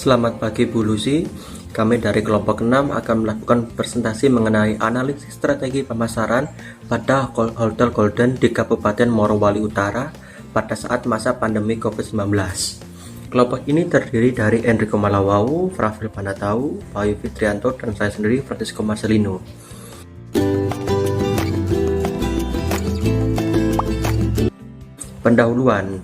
Selamat pagi Bu Lucy, kami dari kelompok 6 akan melakukan presentasi mengenai analisis strategi pemasaran pada Hotel Golden di Kabupaten Morowali Utara pada saat masa pandemi COVID-19. Kelompok ini terdiri dari Enrico Malawau, Frafil Panatau, Bayu Fitrianto, dan saya sendiri, Francisco Marcelino. Pendahuluan.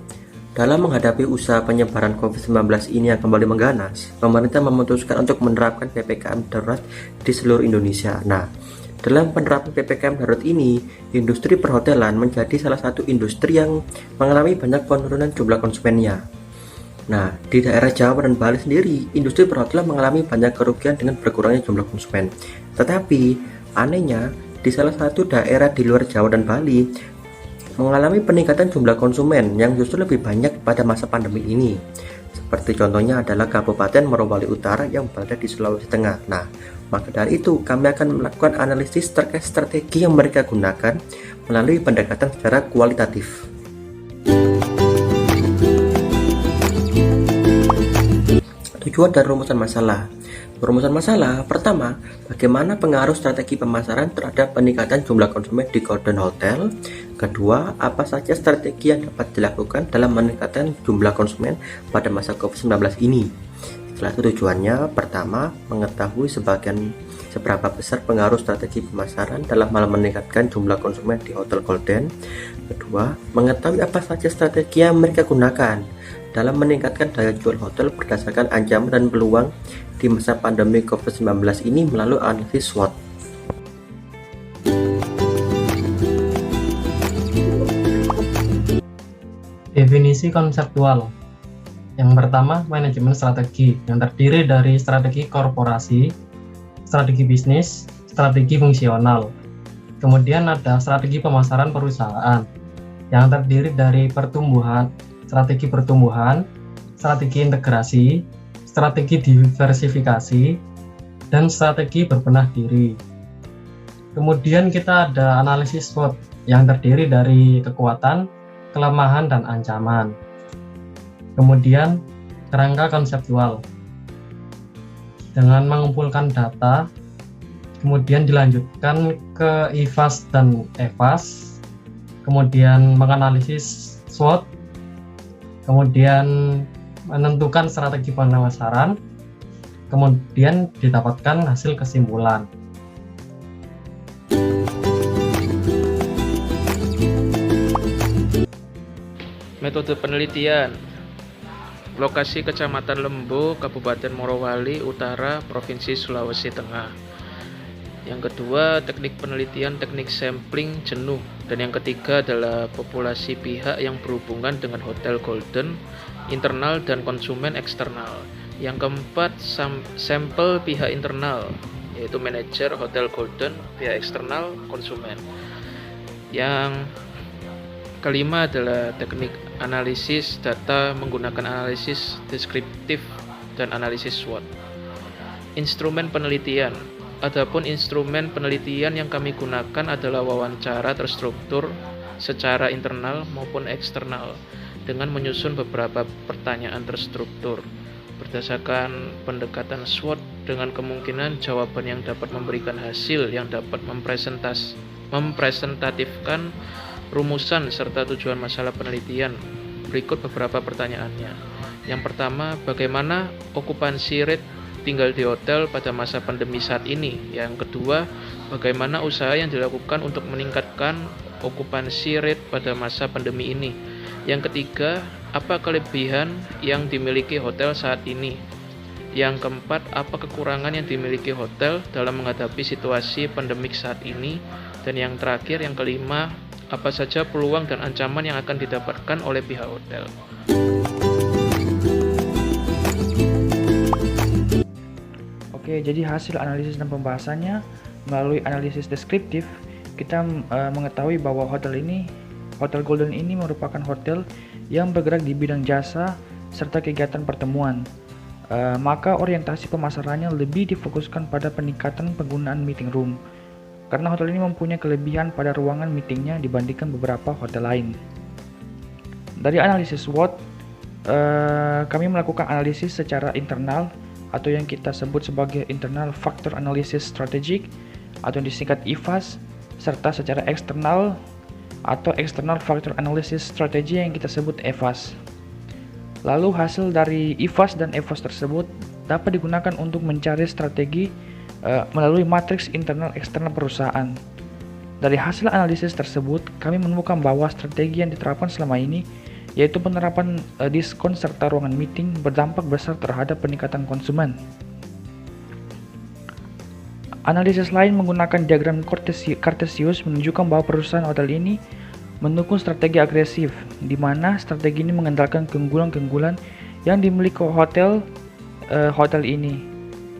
Dalam menghadapi usaha penyebaran COVID-19 ini yang kembali mengganas, pemerintah memutuskan untuk menerapkan PPKM darurat di seluruh Indonesia. Nah, dalam penerapan PPKM darurat ini, industri perhotelan menjadi salah satu industri yang mengalami banyak penurunan jumlah konsumennya. Nah, di daerah Jawa dan Bali sendiri, industri perhotelan mengalami banyak kerugian dengan berkurangnya jumlah konsumen. Tetapi, anehnya, di salah satu daerah di luar Jawa dan Bali, mengalami peningkatan jumlah konsumen yang justru lebih banyak pada masa pandemi ini. Seperti contohnya adalah Kabupaten Morowali Utara yang berada di Sulawesi Tengah. Nah, maka dari itu kami akan melakukan analisis terkait strategi yang mereka gunakan melalui pendekatan secara kualitatif. Tujuan dan rumusan masalah. Perumusan masalah pertama, bagaimana pengaruh strategi pemasaran terhadap peningkatan jumlah konsumen di Golden Hotel. Kedua, apa saja strategi yang dapat dilakukan dalam meningkatkan jumlah konsumen pada masa COVID-19 ini. Setelah itu tujuannya, pertama, mengetahui seberapa besar pengaruh strategi pemasaran dalam hal meningkatkan jumlah konsumen di Hotel Golden. Kedua, mengetahui apa saja strategi yang mereka gunakan dalam meningkatkan daya jual hotel berdasarkan ancaman dan peluang di masa pandemi COVID-19 ini melalui analisis SWOT. Definisi konseptual. Yang pertama, manajemen strategi yang terdiri dari strategi korporasi, strategi bisnis, strategi fungsional. Kemudian ada strategi pemasaran perusahaan yang terdiri dari strategi pertumbuhan, strategi integrasi, strategi diversifikasi, dan strategi berbenah diri. Kemudian kita ada analisis SWOT yang terdiri dari kekuatan, kelemahan, dan ancaman. Kemudian kerangka konseptual dengan mengumpulkan data, kemudian dilanjutkan ke IFAS dan EFAS, kemudian menganalisis SWOT, kemudian menentukan strategi pemasaran, kemudian didapatkan hasil kesimpulan. Metode penelitian. Lokasi Kecamatan Lembo, Kabupaten Morowali Utara, Provinsi Sulawesi Tengah. Yang kedua, teknik penelitian, teknik sampling jenuh. Dan yang ketiga adalah populasi pihak yang berhubungan dengan Hotel Golden, internal dan konsumen eksternal. Yang keempat, sampel pihak internal, yaitu manajer Hotel Golden, pihak eksternal, konsumen. Yang kelima adalah teknik analisis data menggunakan analisis deskriptif dan analisis SWOT. Instrumen penelitian. Adapun instrumen penelitian yang kami gunakan adalah wawancara terstruktur secara internal maupun eksternal dengan menyusun beberapa pertanyaan terstruktur berdasarkan pendekatan SWOT dengan kemungkinan jawaban yang dapat memberikan hasil yang dapat mempresentatifkan rumusan serta tujuan masalah penelitian. Berikut beberapa pertanyaannya. Yang pertama, bagaimana okupansi rate tinggal di hotel pada masa pandemi saat ini? Yang kedua, bagaimana usaha yang dilakukan untuk meningkatkan okupansi rate pada masa pandemi ini? Yang ketiga, apa kelebihan yang dimiliki hotel saat ini? Yang keempat, apa kekurangan yang dimiliki hotel dalam menghadapi situasi pandemik saat ini? Dan yang terakhir, yang kelima, apa saja peluang dan ancaman yang akan didapatkan oleh pihak hotel? Oke, jadi hasil analisis dan pembahasannya melalui analisis deskriptif, kita mengetahui bahwa Hotel Golden ini merupakan hotel yang bergerak di bidang jasa serta kegiatan pertemuan. maka orientasi pemasarannya lebih difokuskan pada peningkatan penggunaan meeting room. Karena hotel ini mempunyai kelebihan pada ruangan meetingnya dibandingkan beberapa hotel lain. Dari analisis SWOT, kami melakukan analisis secara internal atau yang kita sebut sebagai Internal Factor Analysis Strategic atau yang disingkat IFAS, serta secara eksternal atau External Factor Analysis Strategy yang kita sebut EFAS. Lalu hasil dari IFAS dan EFAS tersebut dapat digunakan untuk mencari strategi melalui matriks internal eksternal perusahaan. Dari hasil analisis tersebut, kami menemukan bahwa strategi yang diterapkan selama ini, yaitu penerapan diskon serta ruangan meeting, berdampak besar terhadap peningkatan konsumen. Analisis lain menggunakan diagram Cartesius menunjukkan bahwa perusahaan hotel ini mendukung strategi agresif, di mana strategi ini mengandalkan keunggulan-keunggulan yang dimiliki hotel ini,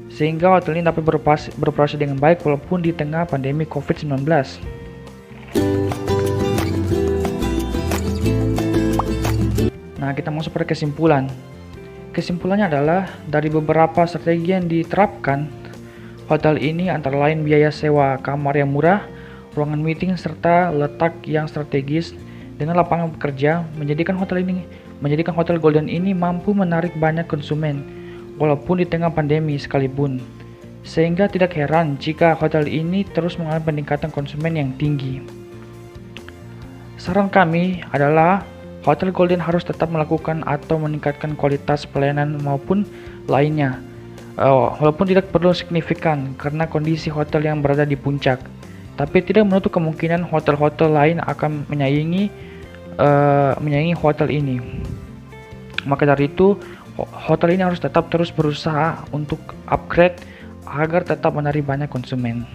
sehingga hotel ini dapat beroperasi dengan baik walaupun di tengah pandemi COVID-19. Nah, kita masuk pada kesimpulan. Kesimpulannya adalah dari beberapa strategi yang diterapkan, hotel ini antara lain biaya sewa kamar yang murah, ruangan meeting, serta letak yang strategis dengan lapangan pekerja menjadikan hotel Golden ini mampu menarik banyak konsumen walaupun di tengah pandemi sekalipun. Sehingga tidak heran jika hotel ini terus mengalami peningkatan konsumen yang tinggi. Saran kami adalah Hotel Golden harus tetap melakukan atau meningkatkan kualitas pelayanan maupun lainnya, walaupun tidak perlu signifikan karena kondisi hotel yang berada di puncak. Tapi tidak menutup kemungkinan hotel-hotel lain akan menyaingi hotel ini. Maka dari itu, hotel ini harus tetap terus berusaha untuk upgrade agar tetap menarik banyak konsumen.